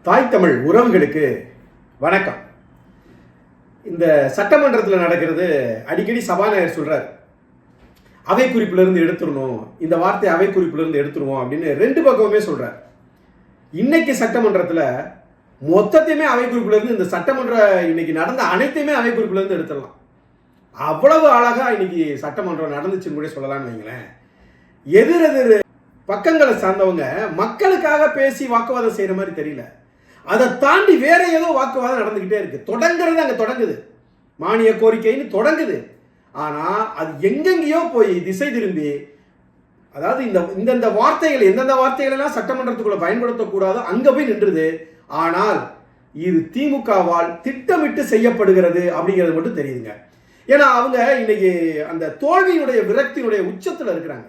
தாய் தமிழ் உறவுகளுக்கு வணக்கம். இந்த சட்டமன்றத்தில் நடக்கிறது அடிக்கடி சபாநாயகர் சொல்றார், அவை குறிப்பிலிருந்து எடுத்துடணும், இந்த வார்த்தையை அவை குறிப்பிலிருந்து எடுத்துருவோம் அப்படின்னு ரெண்டு பக்கமுமே சொல்றார். இன்னைக்கு சட்டமன்றத்தில் மொத்தத்தையுமே அவை குறிப்பிலிருந்து, இந்த சட்டமன்ற இன்னைக்கு நடந்த அனைத்தையுமே அவை குறிப்பிலிருந்து எடுத்துடலாம். அவ்வளவு அழகா இன்னைக்கு சட்டமன்றம் நடந்துச்சுன்னு கூட சொல்லலாம்னு வைங்களேன். எதிர் பக்கங்களை சார்ந்தவங்க மக்களுக்காக பேசி வாக்குவாதம் செய்யற மாதிரி தெரியல. அதை தாண்டி வேற ஏதோ வாக்குவாதம் நடந்துகிட்டே இருக்கு. தொடங்குறது அங்க தொடங்குது, மானிய கோரிக்கைன்னு தொடங்குது. ஆனா அது எங்கெங்கேயோ போய் திசை திரும்பி, அதாவது இந்த வார்த்தைகள், எந்தெந்த வார்த்தைகள் எல்லாம் சட்டமன்றத்துக்குள்ள பயன்படுத்தக்கூடாதோ அங்க போய் நின்றுது. ஆனால் இது திமுகவால் திட்டமிட்டு செய்யப்படுகிறது அப்படிங்கிறது மட்டும் தெரியுதுங்க. ஏன்னா அவங்க இன்னைக்கு அந்த தோல்வியினுடைய விரக்தியினுடைய உச்சத்துல இருக்கிறாங்க.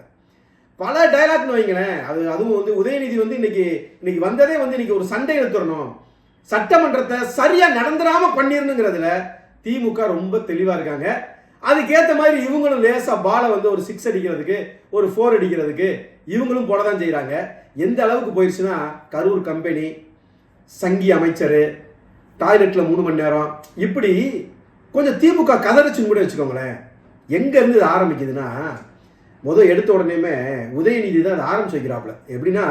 பல டைலாக்னு வைங்களேன். அதுவும் வந்து உதயநிதி வந்து இன்னைக்கு வந்ததே வந்து இன்னைக்கு ஒரு சண்டை எடுத்துடணும், சட்டமன்றத்தை சரியா நடந்துடாம பண்ணிடணுங்கிறதுல திமுக ரொம்ப தெளிவா இருக்காங்க. அதுக்கேற்ற மாதிரி இவங்களும் லேசா பாலை வந்து ஒரு 6 அடிக்கிறதுக்கு, ஒரு 4 அடிக்கிறதுக்கு இவங்களும் போடதான் செய்யறாங்க. எந்த அளவுக்கு போயிடுச்சுன்னா, கரூர் கம்பெனி, சங்கி அமைச்சர், டாய்லெட்ல 3 மணி நேரம், இப்படி கொஞ்சம் திமுக கதறிச்சுன்னு கூட வச்சுக்கோங்களேன். எங்க இருந்து இது ஆரம்பிக்குதுன்னா, எடுத்த உடனேமே உதயநிதி தான் அதை ஆரம்பிச்சு வைக்கிறாப்புல. எப்படின்னா,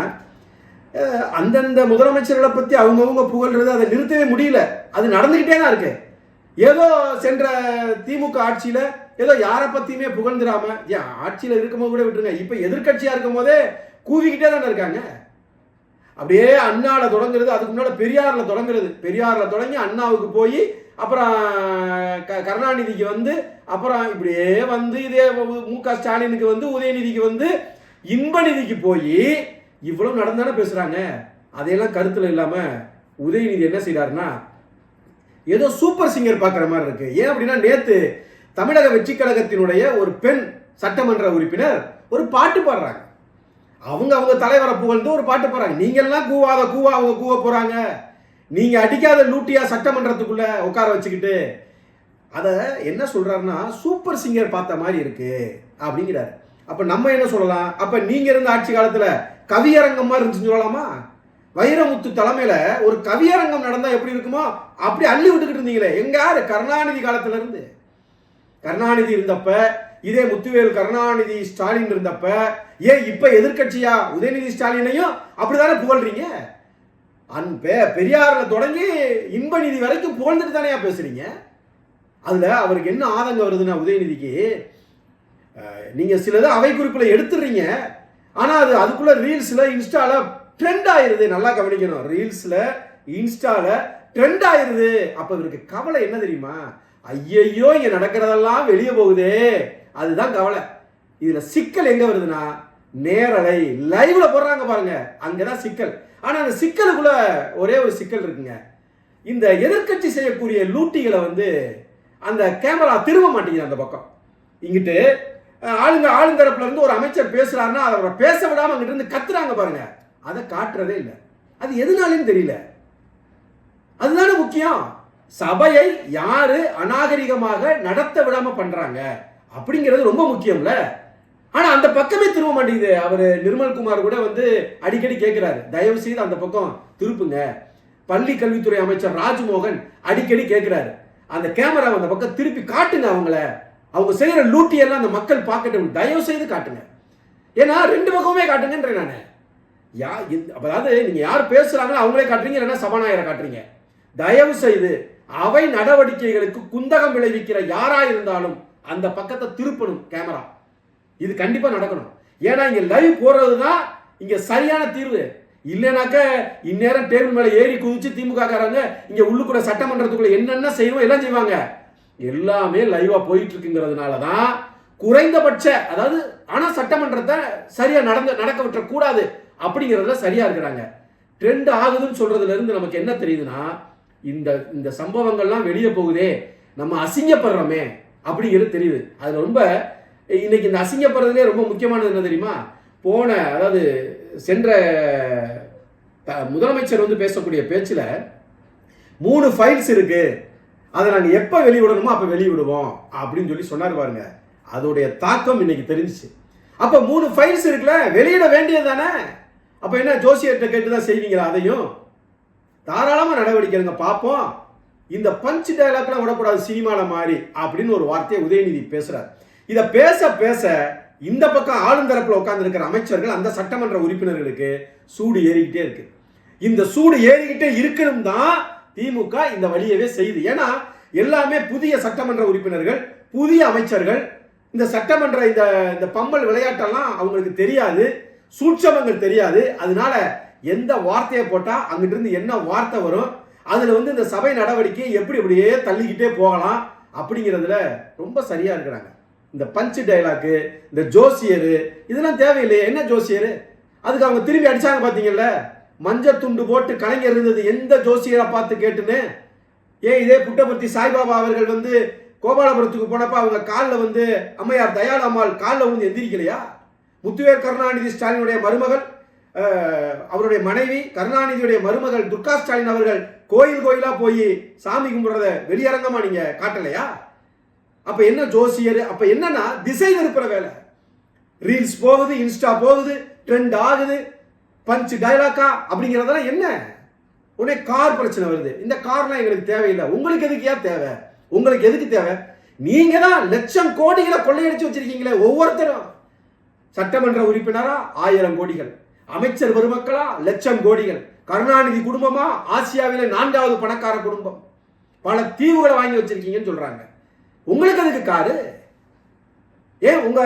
அந்தந்த முதலமைச்சர்களை பற்றி அவங்கவுங்க புகழ்றது, அதை நிறுத்தவே முடியல. அது நடந்துக்கிட்டே தான் இருக்கு. ஏதோ சென்ற திமுக ஆட்சியில் ஏதோ யாரை பற்றியுமே புகழ்ந்துடாம, ஏன் ஆட்சியில் இருக்கும்போது கூட விட்டுருங்க, இப்போ எதிர்கட்சியாக இருக்கும் போதே கூவிக்கிட்டே தானே இருக்காங்க. அப்படியே அண்ணால தொடங்குறது, அதுக்கு முன்னாடி பெரியாரில் தொடங்குறது, பெரியாரில் தொடங்கி அண்ணாவுக்கு போய் அப்புறம் கருணாநிதிக்கு வந்து, அப்புறம் இப்படியே வந்து இதே மு.க. ஸ்டாலினுக்கு வந்து, உதயநிதிக்கு வந்து, இன்பநிதிக்கு போய் இவ்வளவு நடந்தானே பேசுறாங்க. அதையெல்லாம் கருத்துல இல்லாம உதயநிதி என்ன செய்யறாருன்னா, ஏதோ சூப்பர் சிங்கர் பார்க்குற மாதிரி இருக்கு. ஏன் அப்படின்னா, நேத்து தமிழக வெற்றி கழகத்தினுடைய ஒரு பெண் சட்டமன்ற உறுப்பினர் ஒரு பாட்டு பாடுறாங்க. அவங்க தலைவரை புகழ்ந்து ஒரு பாட்டு பாடுறாங்க. நீங்கெல்லாம் கூவாத கூவா அவங்க கூவ போறாங்க, நீங்க அடிக்காத லூட்டியா சட்டமன்றத்துக்குள்ள உட்கார வச்சுக்கிட்டு, அதை என்ன சொல்றாருன்னா, சூப்பர் சிங்கர் பார்த்த மாதிரி இருக்கு அப்படிங்கிறாரு. அப்ப நம்ம என்ன சொல்லலாம், அப்ப நீங்க இருந்த ஆட்சி காலத்துல கவியரங்கம் மாதிரி இருந்துச்சுன்னு சொல்லலாமா? வைரமுத்து தலைமையில ஒரு கவியரங்கம் நடந்தா எப்படி இருக்குமோ அப்படி அள்ளி விட்டுக்கிட்டு இருந்தீங்களே. எங்க யாரு? கருணாநிதி காலத்துல இருந்து. கருணாநிதி இருந்தப்ப, இதே முத்துவேல் கருணாநிதி ஸ்டாலின் இருந்தப்ப, ஏன் இப்ப எதிர்கட்சியா உதயநிதி ஸ்டாலினையும் அப்படித்தானே புகழ்றீங்க? பெரியாரில் தொடங்கி இன்பநிதி வரைக்கும் புகழ்ந்துட்டு தானே பேசுறீங்க. அதுல அவருக்கு என்ன ஆதங்கம் வருதுன்னா, உதயநிதிக்கு, நீங்க சிலது அவை குறிப்பில் எடுத்துடுறீங்க, ஆனா அதுக்குள்ள ரீல்ஸ்ல இன்ஸ்டால ட்ரெண்ட் ஆயிருது. நல்லா கவனிக்கணும், ரீல்ஸ்ல இன்ஸ்டால ட்ரெண்ட் ஆயிருது. அப்ப இவருக்கு கவலை என்ன தெரியுமா? ஐயையோ, இங்க நடக்கிறதெல்லாம் வெளியே போகுதே, அதுதான் கவலை. இதுல சிக்கல் எங்க வருதுன்னா, நேரலை லைவ்ல போடுறாங்க பாருங்க, அங்கதான் சிக்கல். ஆனா அந்த சிக்கலுக்குள்ள ஒரே ஒரு சிக்கல் இருக்குங்க. இந்த எதிர்கட்சி செய்யக்கூடிய லூட்டிகளை வந்து அந்த கேமரா திரும்ப மாட்டேங்குது. அந்த பக்கம் இங்கிட்டு ஆளுந்தரப்புல இருந்து ஒரு அமைச்சர் பேசுறாருன்னா, அதை பேச விடாம அங்கிட்டு இருந்து கத்துறாங்க பாருங்க, அதை காட்டுறதே இல்லை. அது எதுனாலும் தெரியல. அதுதானே முக்கியம். சபையை யாரு அநாகரிகமாக நடத்த விடாம பண்றாங்க அப்படிங்கிறது ரொம்ப முக்கியம்ல. ஆனா அந்த பக்கமே திரும்ப மாட்டேங்குது. அவரு நிர்மல்குமார் கூட வந்து அடிக்கடி கேட்கிறாரு, தயவு செய்து அந்த பக்கம் திருப்புங்க. பள்ளி கல்வித்துறை அமைச்சர் ராஜ்மோகன் அடிக்கடி கேட்கிறாரு, அந்த கேமரா அந்த பக்கம் திருப்பி காட்டுங்க, அவங்க செய்யற லூட்டியெல்லாம் அந்த மக்கள் பார்க்கட்டும், தயவு செய்து காட்டுங்க. ஏன்னா ரெண்டு பக்கமே காட்டுங்கன்றேன் நானு. அதாவது நீங்க யார் பேசுறாங்களோ அவங்களே காட்டுறீங்க, இல்லைன்னா சபாநாயகரை காட்டுறீங்க. தயவு செய்து அவை நடவடிக்கைகளுக்கு குந்தகம் விளைவிக்கிற யாரா இருந்தாலும் அந்த பக்கத்தை திருப்பணும் கேமரா. இது கண்டிப்பா நடக்கணும். ஏன்னா இங்க லைவ் போறதுதான் இங்க சரியான தீர்வு. இல்லைனாக்க இந்நேரம் டேபிள் மேல ஏறி குதிச்சு திமுக காரங்க இங்க உள்ளுக்குள்ள சட்டமன்றத்துக்குள்ள என்னென்ன செய்வோம் எல்லாம் செய்வாங்க. எல்லாமே லைவா போயிட்டு இருக்குங்கிறதுனாலதான் குறைந்தபட்ச, அதாவது ஆனா சட்டமன்றத்தை சரியா நடக்க விட்டுற கூடாது அப்படிங்கிறதுல சரியா இருக்கிறாங்க. ட்ரெண்ட் ஆகுதுன்னு சொல்றதுல இருந்து நமக்கு என்ன தெரியுதுன்னா, இந்த சம்பவங்கள்லாம் வெளியே போகுதே, நம்ம அசிங்கப்படுறோமே அப்படிங்கிறது தெரியுது. அதுல ரொம்ப இன்னைக்கு இந்த அசிங்கப்படுறதுலே ரொம்ப முக்கியமானது என்ன தெரியுமா? அதாவது சென்ற முதலமைச்சர் வந்து பேசக்கூடிய பேச்சுல 3 ஃபைல்ஸ் இருக்கு, அதை நாங்கள் எப்போ வெளியிடணுமோ அப்போ வெளியிடுவோம் அப்படின்னு சொல்லி சொன்னார் பாருங்க. அதோடைய தாக்கம் இன்னைக்கு தெரிஞ்சிச்சு. அப்போ 3 ஃபைல்ஸ் இருக்குல்ல, வெளியிட வேண்டியது தானே. அப்போ என்ன ஜோசியர்கிட்ட கேட்டு தான் செய்வீங்களா? அதையும் தாராளமாக நடவடிக்கை எடுங்க பார்ப்போம். இந்த பஞ்ச் டயலாக்லாம் விடக்கூடாது சினிமாவில் மாதிரி அப்படின்னு ஒரு வார்த்தையை உதயநிதி பேசுறார். இதை பேச பேச இந்த பக்கம் ஆளுந்தரப்பில் உட்கார்ந்து இருக்கிற அமைச்சர்கள் அந்த சட்டமன்ற உறுப்பினர்களுக்கு சூடு ஏறிக்கிட்டே இருக்கு. இந்த சூடு ஏறிக்கிட்டே இருக்கணும் தான் திமுக இந்த வழியவே செய்யுது. ஏன்னா எல்லாமே புதிய சட்டமன்ற உறுப்பினர்கள், புதிய அமைச்சர்கள். இந்த சட்டமன்ற இந்த பம்பல் விளையாட்டெல்லாம் அவங்களுக்கு தெரியாது, சூட்சமங்கள் தெரியாது. அதனால எந்த வார்த்தையை போட்டா அங்கிட்டு இருந்து என்ன வார்த்தை வரும், அதுல இந்த சபை நடவடிக்கை எப்படி இப்படியே தள்ளிக்கிட்டே போகலாம் அப்படிங்கிறதுல ரொம்ப சரியா இருக்கிறாங்க. இந்த பஞ்ச் டயலாக்கு, இந்த ஜோசியரு, இதெல்லாம் தேவையில்லையே. என்ன ஜோசியரு? அதுக்கு அவங்க திரும்பி அடிச்சாங்க பாத்தீங்கல்ல, மஞ்சள் துண்டு போட்டு கலைஞர் இருந்தது எந்த ஜோசியரை பார்த்து கேட்டுன்னு. ஏன் இதே புட்டபர்த்தி சாய்பாபா அவர்கள் கோபாலபுரத்துக்கு போனப்ப அவங்க காலில் அம்மையார் தயாள் அம்மாள் காலில் எந்திரிக்கலையா? முத்துவேல் கருணாநிதி ஸ்டாலினுடைய மருமகள், அவருடைய மனைவி கருணாநிதியுடைய மருமகள் துர்கா ஸ்டாலின் அவர்கள் கோயில் கோயிலா போய் சாமி கும்பிடுறத வெளியரங்கமா நீங்க காட்டலையா? அப்ப என்ன ஜோசியர்? அப்ப என்னன்னா திசை திருப்புற வேலை. ரீல்ஸ் போகுது, இன்ஸ்டா போகுது, ட்ரெண்ட் ஆகுது, பஞ்ச் டயலாக்கா அப்படிங்கிறதெல்லாம் என்ன? உடனே கார் பிரச்சனை வருது. இந்த கார்லாம் எங்களுக்கு தேவையில்லை. உங்களுக்கு எதுக்கு தேவை? உங்களுக்கு எதுக்கு தேவை? நீங்க தான் லட்சம் கோடிகளை கொள்ளையடிச்சு வச்சிருக்கீங்களே ஒவ்வொருத்தரும். சட்டமன்ற உறுப்பினரா 1000 கோடிகள், அமைச்சர் பெருமக்களா லட்சம் கோடிகள், கருணாநிதி குடும்பமா ஆசியாவிலே 4வது பணக்கார குடும்பம், பல தீவுகளை வாங்கி வச்சிருக்கீங்கன்னு சொல்றாங்க. உங்களுக்கு எதுக்கு காரு? ஏன் உங்க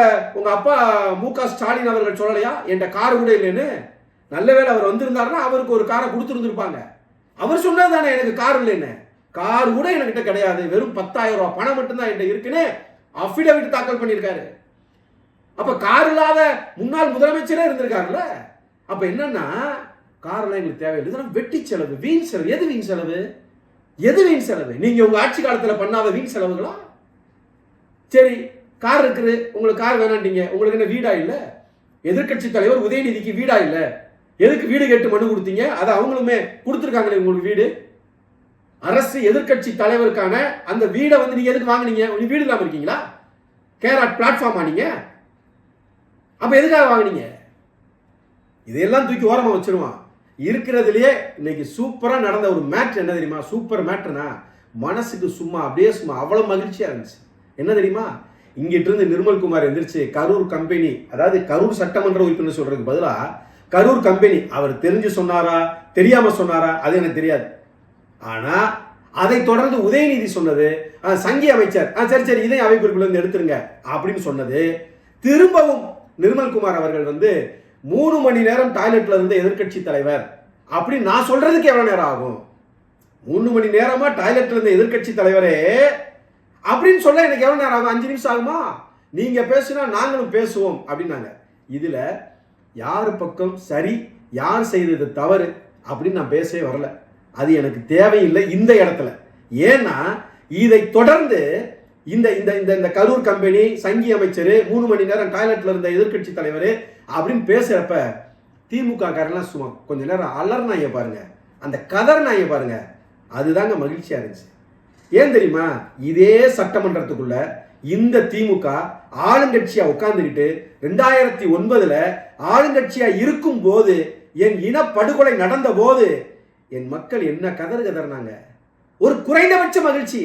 அப்பா மு.க. ஸ்டாலின் அவர்கள் சொல்லலையா என்கிட்ட கார் கூட இல்லைன்னு? நல்ல வேலை அவர் வந்திருந்தாருன்னா அவருக்கு ஒரு காரை கொடுத்துருந்துருப்பாங்க. அவர் சொன்னதானே எனக்கு கார் இல்லைன்னு. கார் கூட என்கிட்ட கிடையாது, வெறும் 10,000 ரூபாய் பணம் மட்டும்தான் என்கிட்ட இருக்குன்னு அஃபிடவிட் தாக்கல் பண்ணியிருக்காரு. அப்ப கார் இல்லாத முன்னாள் முதலமைச்சரே இருந்திருக்காருல்ல. அப்ப என்னன்னா கார்லாம் எங்களுக்கு தேவையில்லை. இதெல்லாம் வெட்டி செலவு, வீண் செலவு. எது வீண் செலவு? எது வீண் செலவு? நீங்க உங்க ஆட்சி காலத்தில் பண்ணாத வீண் செலவுகளா? சரி, கார் இருக்குது, உங்களுக்கு கார் வேணாண்டீங்க. உங்களுக்கு என்ன வீடா இல்லை? எதிர்கட்சி தலைவர் உதயநிதிக்கு வீடா இல்லை? எதுக்கு வீடு கேட்டு மனு கொடுத்தீங்க? அதை அவங்களுமே கொடுத்துருக்காங்களே உங்களுக்கு வீடு. அரசு எதிர்கட்சி தலைவருக்கான அந்த வீடை நீங்க எதுக்கு வாங்கினீங்க? வீடு இல்லாம இருக்கீங்களா? கேராட் பிளாட்ஃபார்மா நீங்க? அப்ப எதுக்காக வாங்கினீங்க? இதையெல்லாம் தூக்கி ஓரமா வச்சிருவான். இருக்கிறதுலயே இன்னைக்கு சூப்பரா நடந்த ஒரு மேட்ரு என்ன தெரியுமா? சூப்பர் மேட்ருனா மனசுக்கு சும்மா அப்படியே சும்மா அவ்வளவு மகிழ்ச்சியா இருந்துச்சு. என்ன தெரியுமா? இங்கிட்டு இருந்து நிர்மல்குமார் எந்திரிச்சு கரூர் கம்பெனி, அதாவது கரூர் சட்டமன்ற உறுப்பினர் சொல்றதுக்கு பதிலா கரூர் கம்பெனி, அவர் தெரிஞ்சு சொன்னாரா தெரியாம சொன்னாரா அது எனக்கு தெரியாது. ஆனா அதை தொடர்ந்து உதயநிதி சொன்னது, சங்கி அமைச்சர் சரி சரி இதை அவை குறிப்பில் இருந்து எடுத்துருங்க அப்படின்னு சொன்னது. திரும்பவும் நிர்மல்குமார் அவர்கள் 3 மணி நேரம் டாய்லெட்ல இருந்த எதிர்கட்சி தலைவர் அப்படின்னு நான் சொல்றதுக்கு எவ்வளவு நேரம் ஆகும்? 3 மணி நேரமா டாய்லெட்ல இருந்த எதிர்கட்சி தலைவரே அப்படின்னு சொல்ல எனக்கு எவ்வளவு நேரம் ஆகும்? 5 நிமிஷம் ஆகுமா? நீங்க பேசுனா நாங்களும் பேசுவோம் அப்படின்னாங்க. இதுல யாரு பக்கம் சரி, யார் செய்தது தவறு அப்படின்னு நான் பேசவே வரல. அது எனக்கு தேவையில்லை இந்த இடத்துல. ஏன்னா இதை தொடர்ந்து இந்த இந்த இந்த கரூர் கம்பெனி, சங்கி அமைச்சர், 3 மணி நேரம் டாய்லெட்ல இருந்த எதிர்கட்சி தலைவர் அப்படின்னு பேசுறப்ப திமுக காரெல்லாம் சும்மா கொஞ்ச நேரம் அலர்னாங்க பாருங்க, அந்த கதர்னாங்க பாருங்க, அதுதாங்க மகிழ்ச்சியா இருந்துச்சு. ஏன் தெரியுமா? இதே சட்டமன்றத்துக்குள்ள இந்த திமுக ஆளுங்கட்சியா உட்கார்ந்துக்கிட்டு 2009 ஆளுங்கட்சியா இருக்கும் போது, என் இனப்படுகொலை நடந்த போது என் மக்கள் என்ன கதர்னாங்க. ஒரு குறைந்தபட்ச மகிழ்ச்சி.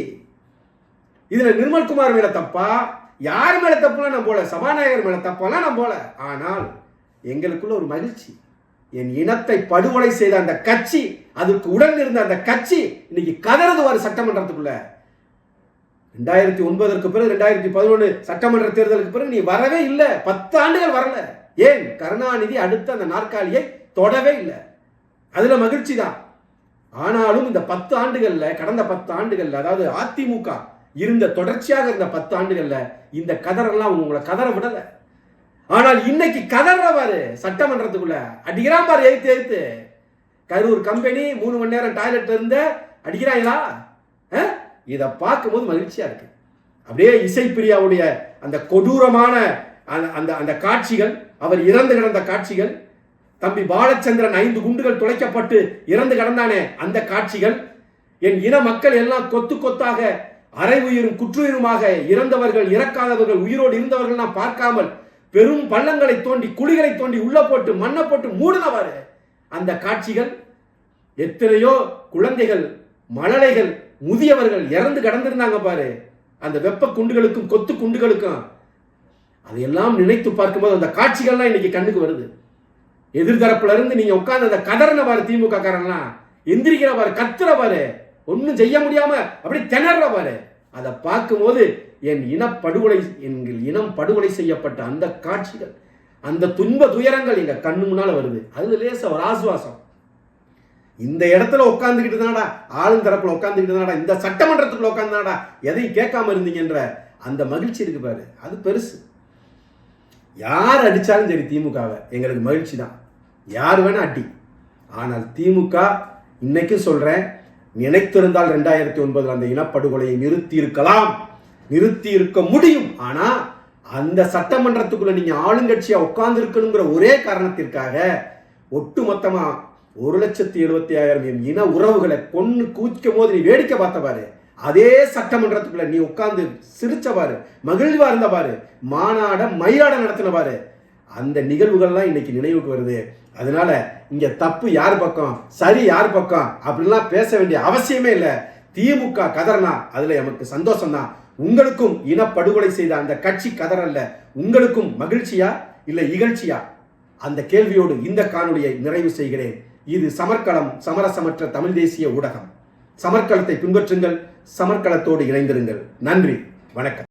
இதுல நிர்மல்குமார் மேல தப்பா, யார் மேல தப்புலாம் நான் போல, சபாநாயகர் மேல தப்பாலாம் நான் போல. ஆனால் எங்களுக்குள்ள ஒரு மகிழ்ச்சி. என் இனத்தை படுகொலை செய்த அந்த கட்சி, அதற்கு உடன் இருந்த அந்த கட்சி இன்னைக்கு கதறது வரும் சட்டமன்றத்துக்குள்ள. 2009 பிறகு 2011 சட்டமன்ற தேர்தலுக்கு பிறகு நீ வரவே இல்லை. 10 ஆண்டுகள் வரல. ஏன்? கருணாநிதி அடுத்த அந்த நாற்காலியை தொடவே இல்லை. அதுல மகிழ்ச்சி தான். ஆனாலும் இந்த 10 ஆண்டுகள்ல, கடந்த 10 ஆண்டுகள்ல, அதாவது அதிமுக இருந்த தொடர்ச்சியாக இருந்த 10 ஆண்டுகள்ல இந்த கதரெல்லாம் உங்களை கதற விடல. ஆனால் இன்னைக்கு கதறவாரு சட்டமன்றத்துக்குள்ள அடிக்கிறான் பாரு, எழுத்து கரூர் கம்பெனி 3 மணி நேரம் டாய்லெட்ல இருந்த அடிக்கிறாங்களா? இதை பார்க்கும்போது மகிழ்ச்சியா இருக்கு. அப்படியே இசைப்பிரியாவுடைய அந்த கொடூரமான அந்த காட்சிகள், அவர் இறந்து கிடந்த காட்சிகள், தம்பி பாலச்சந்திரன் 5 குண்டுகள் துளைக்கப்பட்டு இறந்து கிடந்தானே அந்த காட்சிகள், என் இன மக்கள் எல்லாம் கொத்து கொத்தாக அரை உயிரும் குற்றுயிருமாக இறந்தவர்கள், இறக்காதவர்கள், உயிரோடு இருந்தவர்கள் நான் பார்க்காமல் பெரும் பள்ளங்களை தோண்டி, குழிகளை தோண்டி, உள்ள போட்டு மண்ணை போட்டு மூடினவாறு அந்த காட்சிகள் எத்தனையோ குழந்தைகள், மழலைகள், முதியவர்கள் இறந்து கடந்திருந்தாங்க பாரு, அந்த வெப்ப குண்டுகளுக்கும் கொத்து குண்டுகளுக்கும். அதையெல்லாம் நினைத்து பார்க்கும்போது அந்த காட்சிகள்லாம் இன்னைக்கு கண்ணுக்கு வருது. எதிர்த்தரப்புல இருந்து நீங்க உட்கார்ந்து அந்த கதறன பாரு, திமுக காரன்லாம் எந்திரிக்கிற பாரு, கத்துற பாரு, ஒன்னும் செய்ய முடியாம அப்படி திணற பாரு. அதை பார்க்கும்போது என் இனம் படுகொலை செய்யப்பட்ட அந்த காட்சிகள், அந்த துன்ப துயரங்கள் எங்க கண்ணு முன்னால வருது. அதுல லேச ஒரு ஆசுவாசம். இந்த இடத்துல உட்காந்துக்கிட்டு தானடா, ஆளும் தரப்புல உட்காந்துக்கிட்டு தானடா, இந்த சட்டமன்றத்துக்குள்ள உட்காந்துதானடா எதையும் கேட்காம இருந்தீங்கன்ற அந்த மகிழ்ச்சி இருக்கு பாரு, அது பெருசு. யார் அடிச்சாலும் சரி திமுகவை எங்களுக்கு மகிழ்ச்சி தான். யார் வேணா அடி. ஆனால் திமுக இன்னைக்கும் சொல்றேன், நினைத்திருந்தால் 2009 அந்த இனப்படுகொலையை நிறுத்தி இருக்க முடியும். ஆனா அந்த சட்டமன்றத்துக்குள்ள நீங்க ஆளுங்கட்சியா உட்கார்ந்து இருக்கணுங்கிற ஒரே காரணத்திற்காக ஒட்டுமொத்தமா 1,75,000 இன உறவுகளை கொன்னு கூச்சிக்கும் போது நீ வேடிக்கை பார்த்த பாரு. அதே சட்டமன்றத்துக்குள்ள நீ உட்கார்ந்து சிரிச்ச பாரு, மகிழ்வா இருந்த பாரு, மாநாட மயிலாட நடத்தின பாரு. அந்த நிகழ்வுகள்லாம் இன்னைக்கு நினைவுக்கு வருது. அதனால இங்க தப்பு யார் பக்கம், சரி யார் பக்கம் அப்படின்லாம் பேச வேண்டிய அவசியமே இல்லை. திமுக கதறனா அதுல நமக்கு சந்தோஷம் தான். உங்களுக்கும் இனப்படுகொலை செய்த அந்த கட்சி கதறல்ல, உங்களுக்கும் மகிழ்ச்சியா இல்ல இகழ்ச்சியா? அந்த கேள்வியோடு இந்த காணொலியை நிறைவு செய்கிறேன். இது சமர்க்களம், சமரசமற்ற தமிழ் தேசிய ஊடகம். சமர்க்களத்தை பின்பற்றுங்கள், சமர்க்களத்தோடு இணைந்திருங்கள். நன்றி, வணக்கம்.